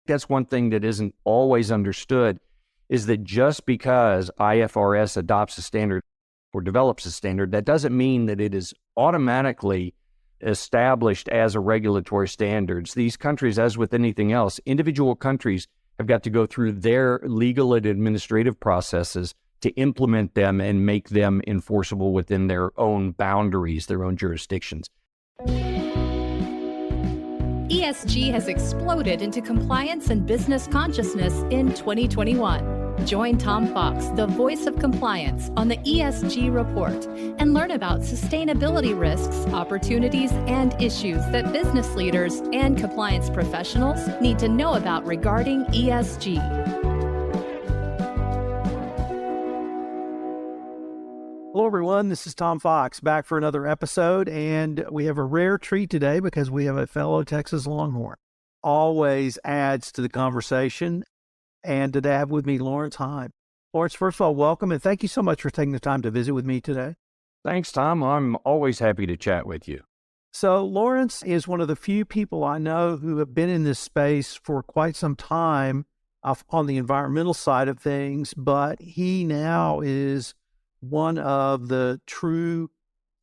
That's one thing that isn't always understood, is that just because IFRS adopts a standard or develops a standard, that doesn't mean that it is automatically established as a regulatory standards. These countries, as with anything else, individual countries have got to go through their legal and administrative processes to implement them and make them enforceable within their own boundaries, their own jurisdictions. ESG has exploded into compliance and business consciousness in 2021. Join Tom Fox, the voice of compliance, on the ESG Report and learn about sustainability risks, opportunities, and issues that business leaders and compliance professionals need to know about regarding ESG. Hello, everyone. This is Tom Fox back for another episode, and we have a rare treat today because we have a fellow Texas Longhorn. Always adds to the conversation. And today I have with me Lawrence Heim. Lawrence, first of all, welcome, and thank you so much for taking the time to visit with me today. Thanks, Tom. I'm always happy to chat with you. So Lawrence is one of the few people I know who have been in this space for quite some time on the environmental side of things, but he now is one of the true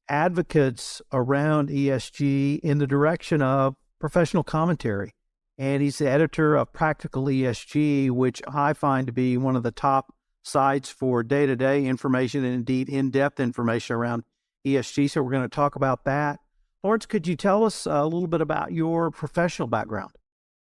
advocates around ESG in the direction of professional commentary. And he's the editor of Practical ESG, which I find to be one of the top sites for day-to-day information and indeed in-depth information around ESG. So we're going to talk about that. Lawrence, could you tell us a little bit about your professional background?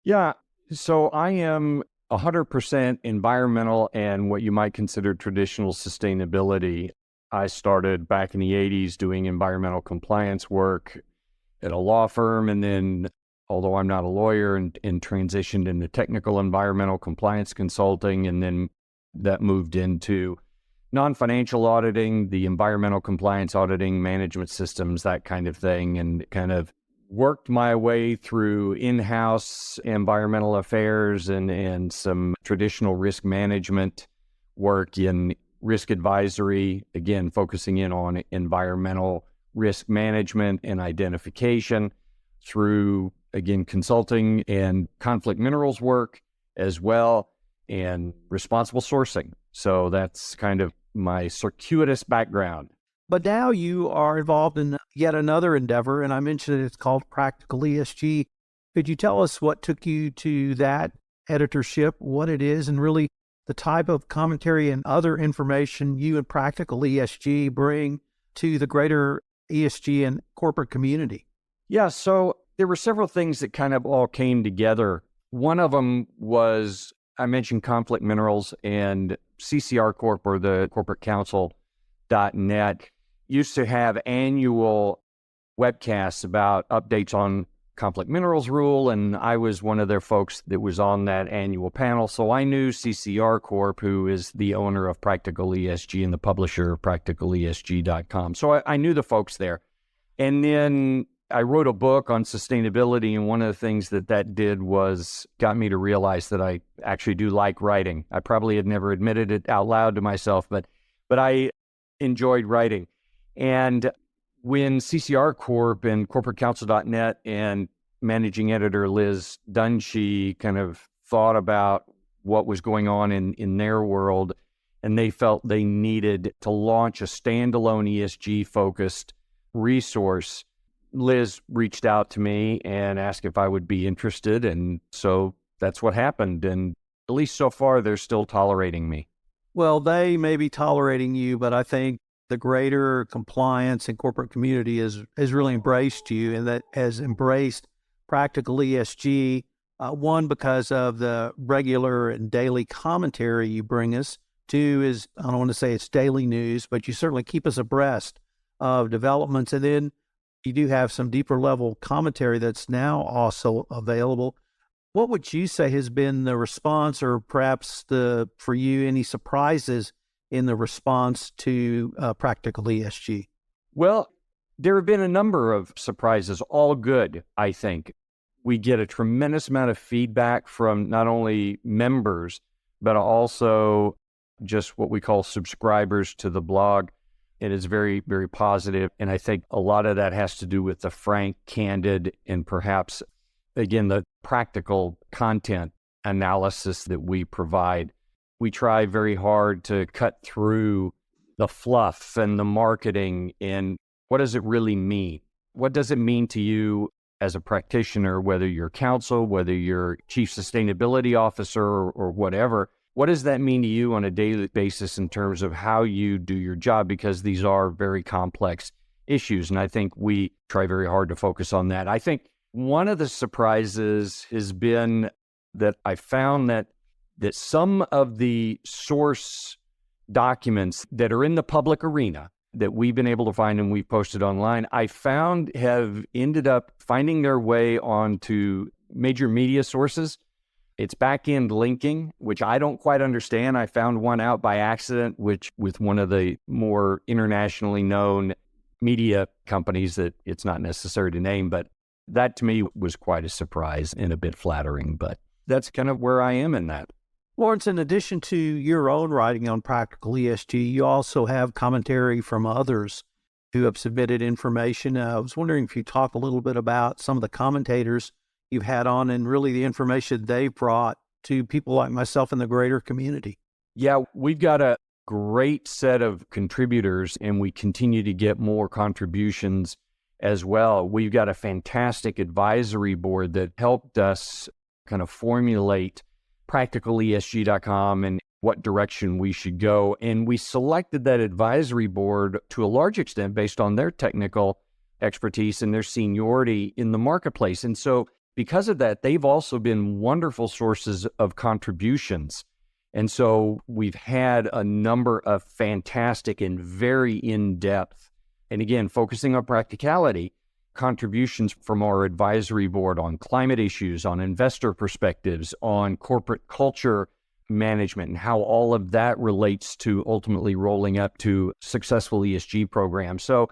Yeah, so I am 100% environmental and what you might consider traditional sustainability. I started back in the 80s doing environmental compliance work at a law firm, and then, although I'm not a lawyer, and transitioned into technical environmental compliance consulting, and then that moved into non-financial auditing, the environmental compliance auditing, management systems, that kind of thing, and kind of worked my way through in-house environmental affairs and some traditional risk management work in risk advisory, again, focusing in on environmental risk management and identification through, again, consulting and conflict minerals work as well, and responsible sourcing. So that's kind of my circuitous background. But now you are involved in yet another endeavor, and I mentioned it's called Practical ESG. Could you tell us what took you to that editorship, what it is, and really the type of commentary and other information you and Practical ESG bring to the greater ESG and corporate community? Yeah, so there were several things that kind of all came together. One of them was, I mentioned conflict minerals, and CCR Corp, or the corporate counsel.net, used to have annual webcasts about updates on conflict minerals rule, and I was one of their folks that was on that annual panel. So I knew CCR Corp, who is the owner of Practical ESG and the publisher of practicalesg.com. So I knew the folks there. And then I wrote a book on sustainability, and one of the things that did was got me to realize that I actually do like writing. I probably had never admitted it out loud to myself, but I enjoyed writing. And when CCR Corp and corporatecounsel.net and managing editor Liz Dunshee kind of thought about what was going on in their world, and they felt they needed to launch a standalone ESG-focused resource, Liz reached out to me and asked if I would be interested, and so that's what happened. And at least so far, they're still tolerating me. Well, they may be tolerating you, but I think the greater compliance and corporate community has really embraced you, and that has embraced Practical ESG, one, because of the regular and daily commentary you bring us. Two is, I don't want to say it's daily news, but you certainly keep us abreast of developments. And then you do have some deeper level commentary that's now also available. What would you say has been the response, or perhaps for you, any surprises in the response to Practical ESG? Well, there have been a number of surprises, all good, I think. We get a tremendous amount of feedback from not only members, but also just what we call subscribers to the blog. It is very, very positive. And I think a lot of that has to do with the frank, candid, and perhaps, again, the practical content. analysis that we provide. We try very hard to cut through the fluff and the marketing and what does it really mean? What does it mean to you as a practitioner, whether you're counsel, whether you're chief sustainability officer or whatever? What does that mean to you on a daily basis in terms of how you do your job? Because these are very complex issues. And I think we try very hard to focus on that. I think one of the surprises has been that I found that some of the source documents that are in the public arena that we've been able to find and we've posted online, I found have ended up finding their way onto major media sources. It's back-end linking, which I don't quite understand. I found one out by accident, which with one of the more internationally known media companies that it's not necessary to name, but that to me was quite a surprise and a bit flattering. But that's kind of where I am in that. Lawrence, in addition to your own writing on practical ESG, you also have commentary from others who have submitted information. I was wondering if you talk a little bit about some of the commentators you've had on and really the information they've brought to people like myself in the greater community. Yeah, we've got a great set of contributors and we continue to get more contributions as well. We've got a fantastic advisory board that helped us kind of formulate practicalesg.com and what direction we should go. And we selected that advisory board to a large extent based on their technical expertise and their seniority in the marketplace. And so because of that, they've also been wonderful sources of contributions. And so we've had a number of fantastic and very in-depth, and again, focusing on practicality, contributions from our advisory board on climate issues, on investor perspectives, on corporate culture management, and how all of that relates to ultimately rolling up to successful ESG programs. So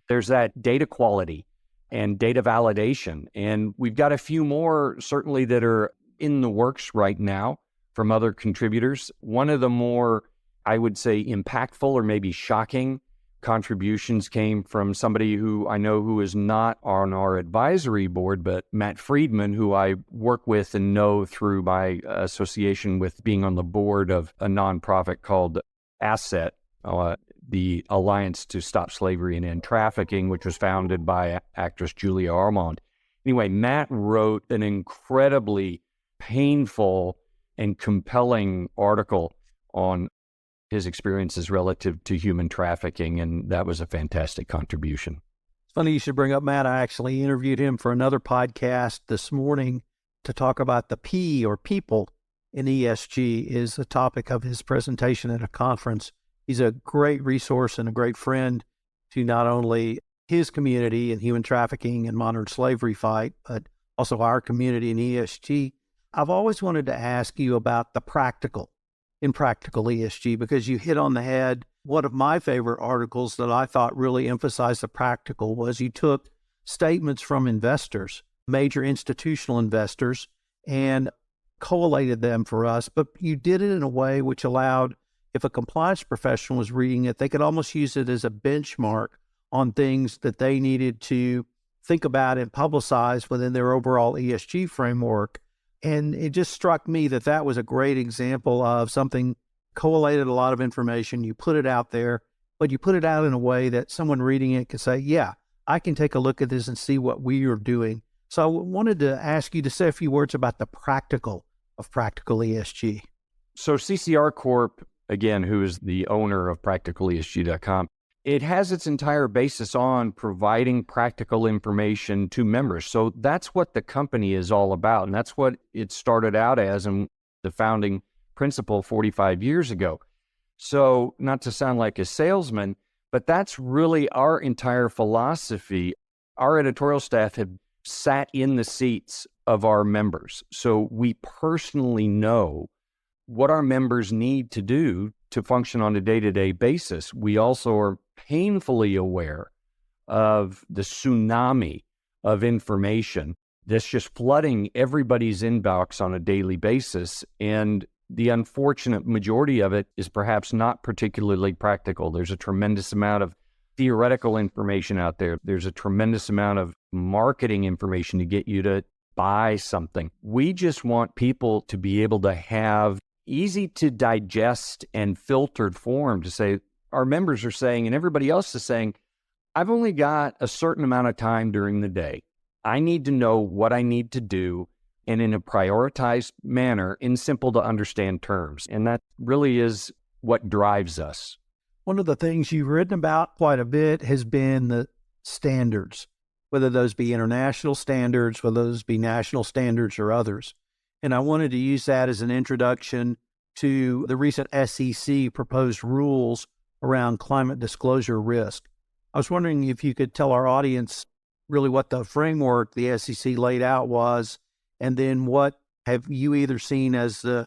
there's that data quality and data validation. And we've got a few more certainly that are in the works right now from other contributors. One of the more, I would say, impactful or maybe shocking contributions came from somebody who I know who is not on our advisory board, but Matt Friedman, who I work with and know through my association with being on the board of a nonprofit called ASSET, the Alliance to Stop Slavery and End Trafficking, which was founded by actress Julia Ormond. Anyway, Matt wrote an incredibly painful and compelling article on his experiences relative to human trafficking, and that was a fantastic contribution. It's funny you should bring up Matt. I actually interviewed him for another podcast this morning to talk about the P, or people, in ESG is the topic of his presentation at a conference. He's a great resource and a great friend to not only his community in human trafficking and modern slavery fight, but also our community in ESG. I've always wanted to ask you about the practical in practical ESG, because you hit on the head. One of my favorite articles that I thought really emphasized the practical was you took statements from investors, major institutional investors, and collated them for us, but you did it in a way which allowed, if a compliance professional was reading it, they could almost use it as a benchmark on things that they needed to think about and publicize within their overall ESG framework. And it just struck me that that was a great example of something collated a lot of information. You put it out there, but you put it out in a way that someone reading it could say, yeah, I can take a look at this and see what we are doing. So I wanted to ask you to say a few words about the practical of practical ESG. So CCR Corp, again, who is the owner of practicalesg.com, it has its entire basis on providing practical information to members. So that's what the company is all about. And that's what it started out as in the founding principle 45 years ago. So not to sound like a salesman, but that's really our entire philosophy. Our editorial staff have sat in the seats of our members. So we personally know what our members need to do to function on a day-to-day basis. We also are painfully aware of the tsunami of information that's just flooding everybody's inbox on a daily basis. And the unfortunate majority of it is perhaps not particularly practical. There's a tremendous amount of theoretical information out there. There's a tremendous amount of marketing information to get you to buy something. We just want people to be able to have easy to digest and filtered form to say, our members are saying, and everybody else is saying, I've only got a certain amount of time during the day. I need to know what I need to do, and in a prioritized manner, in simple to understand terms. And that really is what drives us. One of the things you've written about quite a bit has been the standards, whether those be international standards, whether those be national standards or others. And I wanted to use that as an introduction to the recent SEC proposed rules around climate disclosure risk. I was wondering if you could tell our audience really what the framework the SEC laid out was, and then what have you either seen as the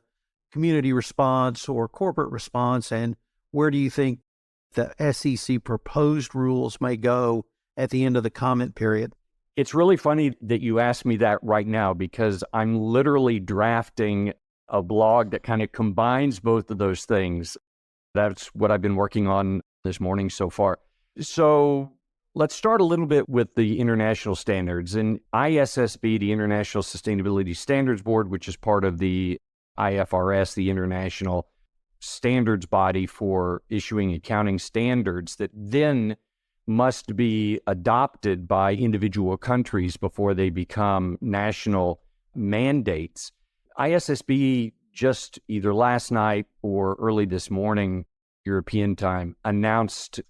community response or corporate response, and where do you think the SEC proposed rules may go at the end of the comment period? It's really funny that you asked me that right now, because I'm literally drafting a blog that kind of combines both of those things. That's what I've been working on this morning so far. So let's start a little bit with the international standards. And ISSB, the International Sustainability Standards Board, which is part of the IFRS, the international standards body for issuing accounting standards that then must be adopted by individual countries before they become national mandates. ISSB just either last night or early this morning, European time, announced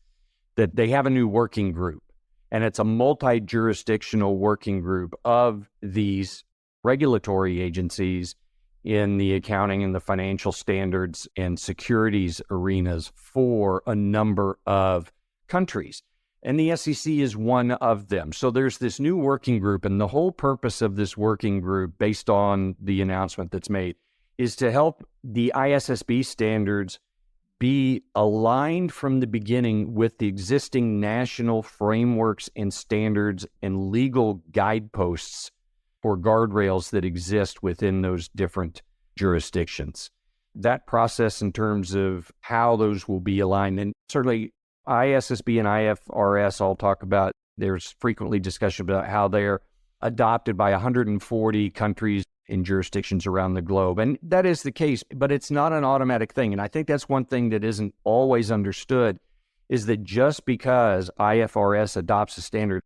that they have a new working group, and it's a multi-jurisdictional working group of these regulatory agencies in the accounting and the financial standards and securities arenas for a number of countries. And the SEC is one of them. So there's this new working group, and the whole purpose of this working group, based on the announcement that's made, is to help the ISSB standards be aligned from the beginning with the existing national frameworks and standards and legal guideposts or guardrails that exist within those different jurisdictions. That process in terms of how those will be aligned, and certainly ISSB and IFRS all talk about, there's frequently discussion about how they're adopted by 140 countries and jurisdictions around the globe. And that is the case, but it's not an automatic thing. And I think that's one thing that isn't always understood, is that just because IFRS adopts a standard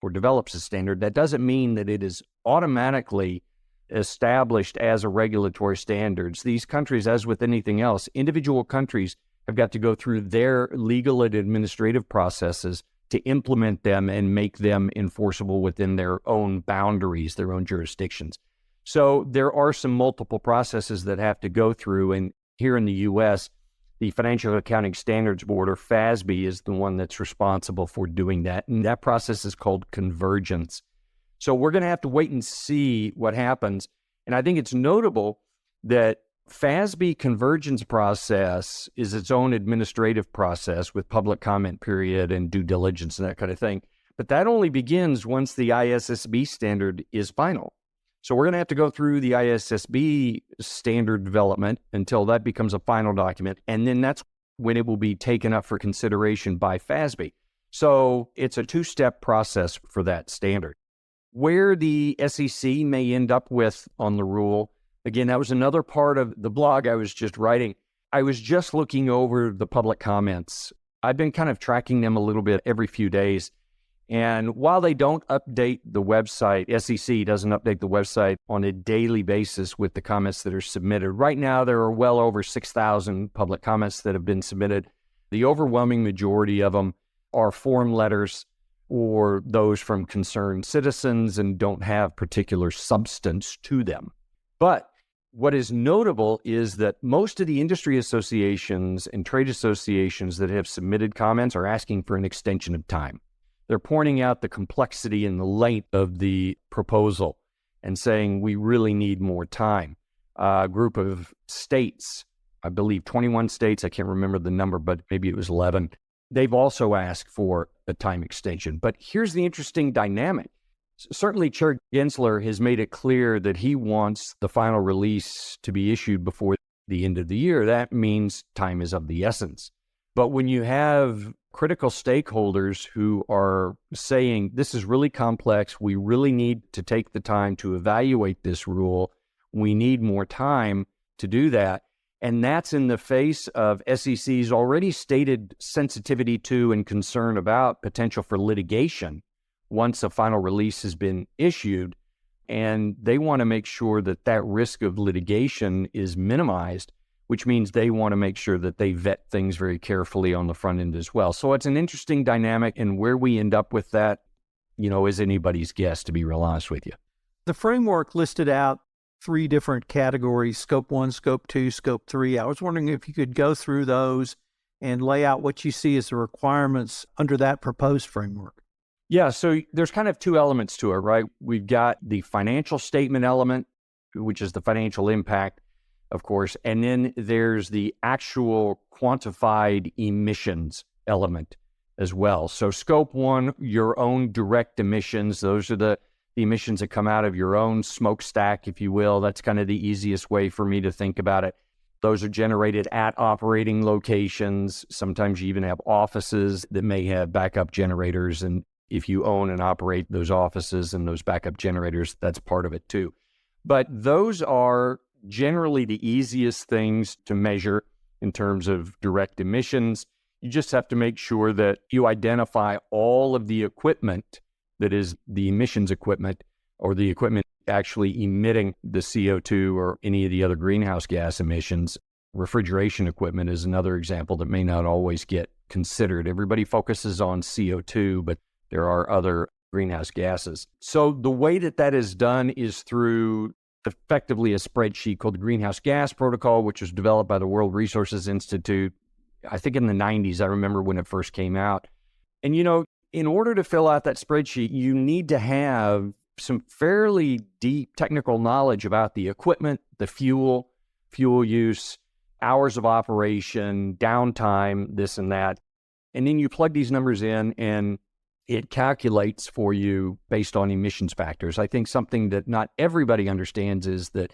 or develops a standard, that doesn't mean that it is automatically established as a regulatory standards. These countries, as with anything else, individual countries have got to go through their legal and administrative processes to implement them and make them enforceable within their own boundaries, their own jurisdictions. So there are some multiple processes that have to go through. And here in the U.S., the Financial Accounting Standards Board, or FASB, is the one that's responsible for doing that. And that process is called convergence. So we're going to have to wait and see what happens. And I think it's notable that FASB convergence process is its own administrative process with public comment period and due diligence and that kind of thing. But that only begins once the ISSB standard is final. So we're going to have to go through the ISSB standard development until that becomes a final document. And then that's when it will be taken up for consideration by FASB. So it's a two-step process for that standard. Where the SEC may end up with on the rule, again, that was another part of the blog I was just writing. I was just looking over the public comments. I've been kind of tracking them a little bit every few days. And while they don't update the website, SEC doesn't update the website on a daily basis with the comments that are submitted. Right now, there are well over 6,000 public comments that have been submitted. The overwhelming majority of them are form letters or those from concerned citizens and don't have particular substance to them. But what is notable is that most of the industry associations and trade associations that have submitted comments are asking for an extension of time. They're pointing out the complexity and the length of the proposal and saying we really need more time. A group of states, I believe 21 states, I can't remember the number, but maybe it was 11. They've also asked for a time extension. But here's the interesting dynamic. Certainly, Chair Gensler has made it clear that he wants the final release to be issued before the end of the year. That means time is of the essence. But when you have critical stakeholders who are saying, this is really complex, we really need to take the time to evaluate this rule, we need more time to do that. And that's in the face of SEC's already stated sensitivity to and concern about potential for litigation once a final release has been issued. And they want to make sure that that risk of litigation is minimized, which means they want to make sure that they vet things very carefully on the front end as well. So it's an interesting dynamic, and where we end up with that, is anybody's guess, to be real honest with you. The framework listed out 3 different categories: Scope 1, Scope 2, Scope 3. I was wondering if you could go through those and lay out what you see as the requirements under that proposed framework. Yeah, so there's kind of 2 elements to it, right? We've got the financial statement element, which is the financial impact, of course, and then there's the actual quantified emissions element as well. So Scope 1, your own direct emissions, those are the emissions that come out of your own smokestack, if you will. That's kind of the easiest way for me to think about it. Those are generated at operating locations. Sometimes you even have offices that may have backup generators, and if you own and operate those offices and those backup generators, that's part of it too. But those are generally the easiest things to measure in terms of direct emissions. You just have to make sure that you identify all of the equipment that is the emissions equipment, or the equipment actually emitting the CO2 or any of the other greenhouse gas emissions. Refrigeration equipment is another example that may not always get considered. Everybody focuses on CO2, but there are other greenhouse gases. So the way that is done is through effectively a spreadsheet called the Greenhouse Gas Protocol, which was developed by the World Resources Institute, I think in the 90s. I remember when it first came out. And, in order to fill out that spreadsheet, you need to have some fairly deep technical knowledge about the equipment, the fuel use, hours of operation, downtime, this and that. And then you plug these numbers in and it calculates for you based on emissions factors. I think something that not everybody understands is that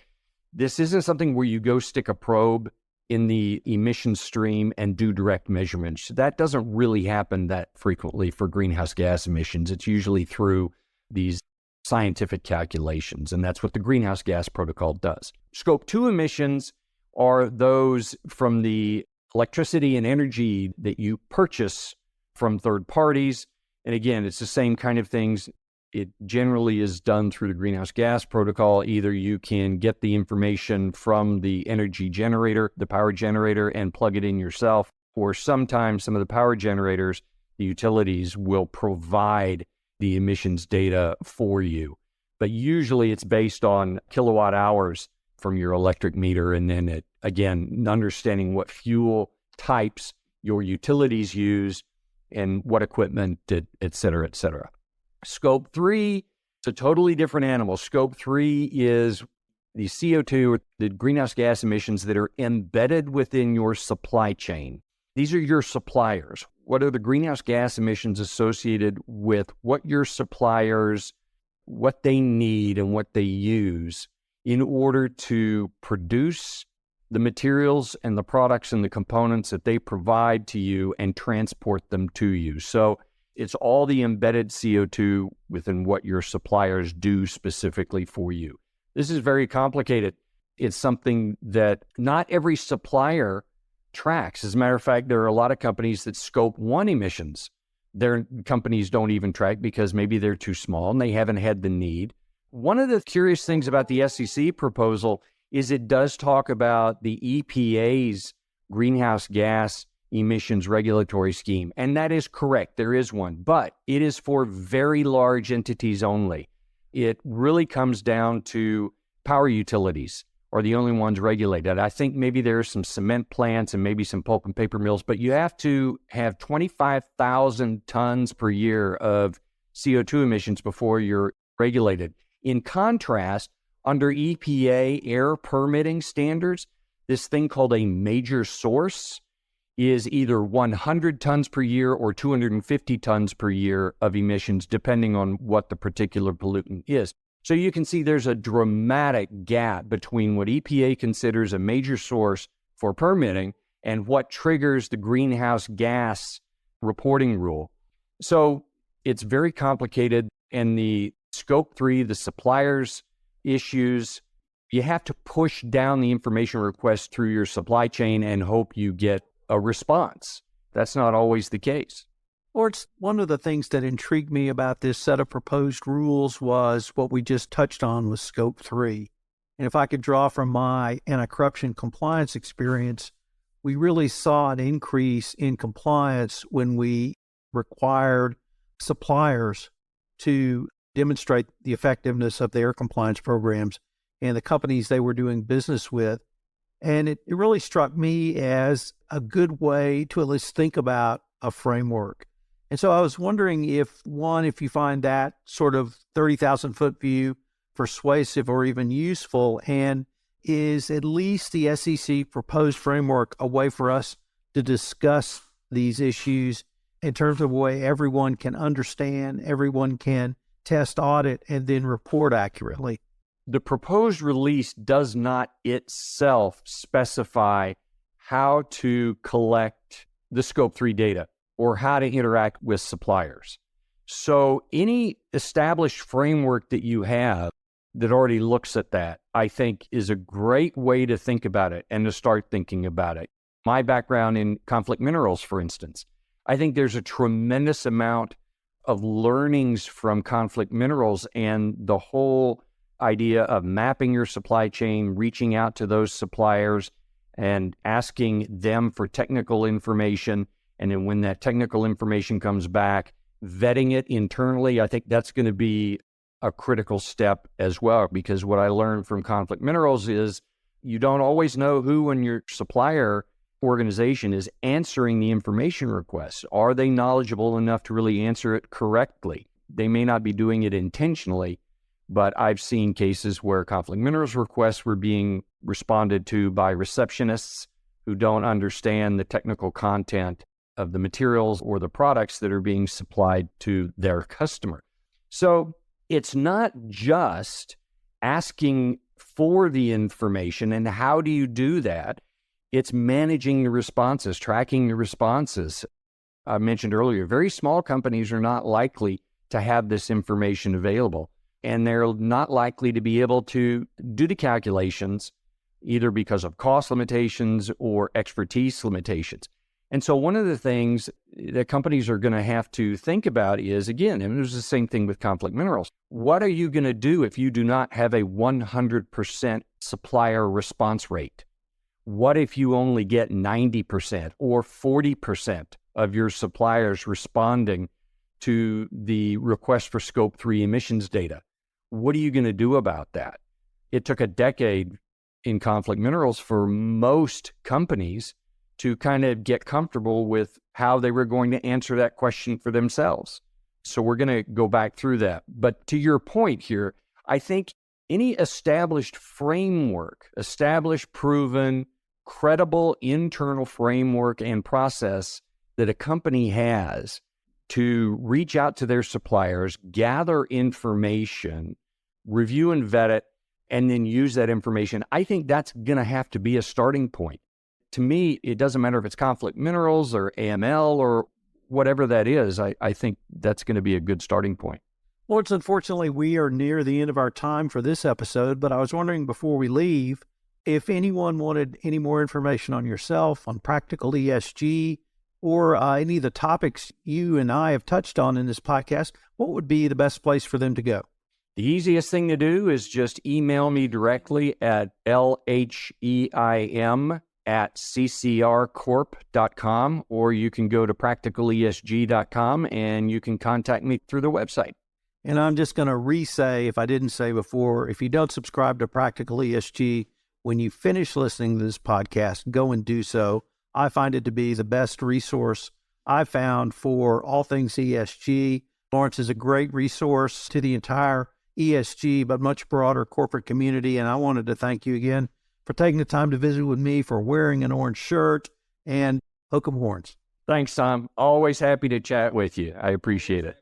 this isn't something where you go stick a probe in the emission stream and do direct measurements. That doesn't really happen that frequently for greenhouse gas emissions. It's usually through these scientific calculations, and that's what the Greenhouse Gas Protocol does. Scope 2 emissions are those from the electricity and energy that you purchase from third parties. And again, it's the same kind of things. It generally is done through the Greenhouse Gas Protocol. Either you can get the information from the energy generator, the power generator, and plug it in yourself, or sometimes some of the power generators, the utilities, will provide the emissions data for you. But usually it's based on kilowatt hours from your electric meter, and then again, understanding what fuel types your utilities use and what equipment, et cetera, et cetera. Scope 3, it's a totally different animal. Scope 3 is the CO2, or the greenhouse gas emissions that are embedded within your supply chain. These are your suppliers. What are the greenhouse gas emissions associated with what your suppliers, what they need and what they use in order to produce the materials and the products and the components that they provide to you and transport them to you. So it's all the embedded CO2 within what your suppliers do specifically for you. This is very complicated. It's something that not every supplier tracks. As a matter of fact, there are a lot of companies that Scope 1 emissions, their companies don't even track because maybe they're too small and they haven't had the need. One of the curious things about the SEC proposal is it does talk about the EPA's greenhouse gas emissions regulatory scheme. And that is correct. There is one, but it is for very large entities only. It really comes down to power utilities are the only ones regulated. I think maybe there are some cement plants and maybe some pulp and paper mills, but you have to have 25,000 tons per year of CO2 emissions before you're regulated. In contrast, under EPA air permitting standards, this thing called a major source is either 100 tons per year or 250 tons per year of emissions, depending on what the particular pollutant is. So you can see there's a dramatic gap between what EPA considers a major source for permitting and what triggers the greenhouse gas reporting rule. So it's very complicated. And the scope 3, the suppliers issues, you have to push down the information request through your supply chain and hope you get a response. That's not always the case. Lawrence, one of the things that intrigued me about this set of proposed rules was what we just touched on with Scope 3. And if I could draw from my anti-corruption compliance experience, we really saw an increase in compliance when we required suppliers to demonstrate the effectiveness of their compliance programs and the companies they were doing business with. And it really struck me as a good way to at least think about a framework. And so I was wondering if you find that sort of 30,000-foot view persuasive or even useful, and is at least the SEC proposed framework a way for us to discuss these issues in terms of a way everyone can understand, everyone can test, audit, and then report accurately? The proposed release does not itself specify how to collect the Scope 3 data or how to interact with suppliers. So any established framework that you have that already looks at that, I think, is a great way to think about it and to start thinking about it. My background in conflict minerals, for instance, I think there's a tremendous amount of learnings from conflict minerals and the whole idea of mapping your supply chain, reaching out to those suppliers and asking them for technical information. And then when that technical information comes back, vetting it internally, I think that's going to be a critical step as well, because what I learned from conflict minerals is you don't always know who in your supplier organization is answering the information requests. Are they knowledgeable enough to really answer it correctly? They may not be doing it intentionally, but I've seen cases where conflict minerals requests were being responded to by receptionists who don't understand the technical content of the materials or the products that are being supplied to their customer. So it's not just asking for the information and how do you do that? It's managing the responses, tracking the responses. I mentioned earlier, very small companies are not likely to have this information available, and they're not likely to be able to do the calculations either because of cost limitations or expertise limitations. And so one of the things that companies are going to have to think about is, again, and there's the same thing with conflict minerals, what are you going to do if you do not have a 100% supplier response rate? What if you only get 90% or 40% of your suppliers responding to the request for Scope 3 emissions data? What are you going to do about that? It took a decade in conflict minerals for most companies to kind of get comfortable with how they were going to answer that question for themselves. So we're going to go back through that. But to your point here, I think any established framework, established, proven, credible internal framework and process that a company has to reach out to their suppliers, gather information, review and vet it, and then use that information, I think that's going to have to be a starting point. To me, it doesn't matter if it's conflict minerals or AML or whatever that is. I think that's going to be a good starting point. Lawrence, unfortunately, we are near the end of our time for this episode, but I was wondering before we leave, if anyone wanted any more information on yourself, on practical ESG, or any of the topics you and I have touched on in this podcast, what would be the best place for them to go? The easiest thing to do is just email me directly at lheim@ccrcorp.com, or you can go to practicalesg.com and you can contact me through the website. And I'm just going to re-say, if I didn't say before, if you don't subscribe to Practical ESG, when you finish listening to this podcast, go and do so. I find it to be the best resource I've found for all things ESG. Lawrence is a great resource to the entire ESG, but much broader corporate community. And I wanted to thank you again for taking the time to visit with me, for wearing an orange shirt, and hook 'em horns. Thanks, Tom. Always happy to chat with you. I appreciate it.